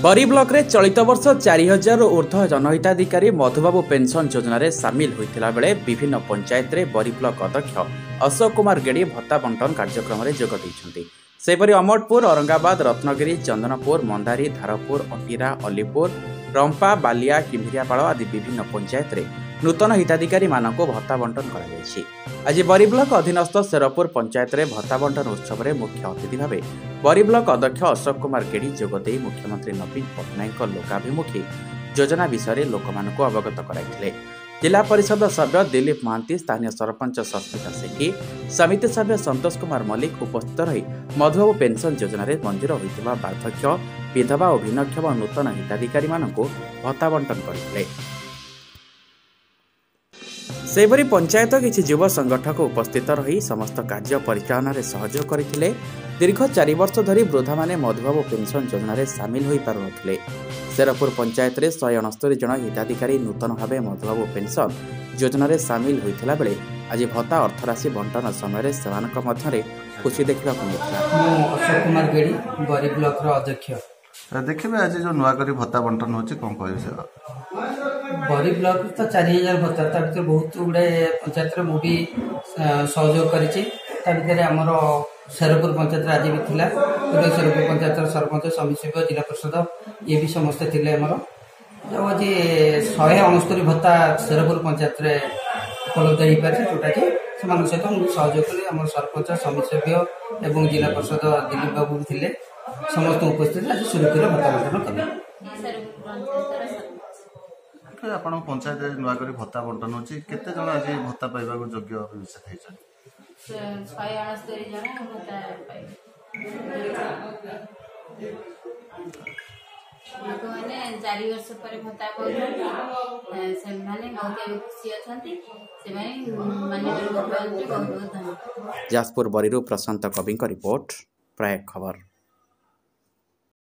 बरी ब्लॉक रे चलित वर्ष 4000 ऊर्ध्व जनहिताधिकारी मधुबाबू पेंशन योजन सामिल होता बेले विभिन्न पंचायत रे बरी ब्लॉक अध्यक्ष अशोक कुमार गेड़ी भत्ता बंटन कार्यक्रम में जोग देइछन्ति। सेपरि अमोटपुर, औरंगाबाद, रत्नगिरी, चंदनपुर, मंदारी, धारपुर, अंटीरा, अलीपुर, रंपा, बालिया, किम्भिरियापाड़ आदि विभिन्न पंचायत रे नूतन हिताधिकारी मानक भत्ता बंटन कर आज बरी ब्लॉक अधीनस्थ शेरपुर पंचायत रे भत्ता बंटन उत्सव में मुख्य अतिथि भाव बरी ब्लॉक अध्यक्ष अशोक कुमार गेड़ी जोगदे मुख्यमंत्री नवीन पट्टनायक लोकाभिमुखी योजना विषय लोकमानक अवगत कराइथिले। जिला परिषद सभ्य दिलीप महांती, स्थानीय सरपंच सस्मिता सेठी, समिति सभ्य संतोष कुमार मल्लिक उपस्थित रही मधुबाबू पेंशन योजन मंजूर होता वार्धक्य, विधवा और भिन्नक्षम नूतन हिताधिकारी मानक भत्ता बंटन करते। सेपरि पंचायत किछि युव संगठक उपस्थित रही समस्त कार्य परिचालन में सहयोग करथिले। दीर्घ 4 वर्ष धरी वृद्धा माने मधुबाबू पेंशन योजन सामिल हो पारु नथिले। शेरपुर पंचायत रे 169 जन हिताधिकारी नूतन भाव मधुबाबू पेंशन योजन सामिल होता बेले आज भत्ता अर्थराशि बंटन समय सेमानक मध्यरे खुशी देखा मिलता। अशोक कुमार गेड़ी बरी ब्लॉक अध्यक्ष। देखिए आज जो नुआ करी भत्ता बंटन होची कोन कहि बरी ब्लॉक तो 4000 भत्ता ता भीतर बहुत गुडे पंचायत रे मुभी सहयोग करिछि। ता भीतर हमर शेरपुर पंचायत आज भी थिला शेरपुर पंचायत सरपंच समिति जिला परिषद ये भी समस्त थिले हमर जो आज 169 भत्ता शेरपुर पंचायत रे उपलब्ध हो पारे जोटा कि समान सहित सहयोग कले हमर सरपंच समिति एवं जिला परिषद दिलीप बाबू थिले समस्त उपस्थित आज सुरक्षित भत्ता बंटन कले। आपण पंचायत नुआ करी भत्ता बंटन होची केते जण आज भत्ता पाइबा को योग्य विषय थैछ 169 जण भत्ता पाइबा लोकमाने 4 वर्ष पर भत्ता पाउछन से माने बहुत खुशी अछंती से माने बहुत बहुत धन्यवाद। जाजपुर बरीरू प्रशांत कवि रिपोर्ट प्राय खबर।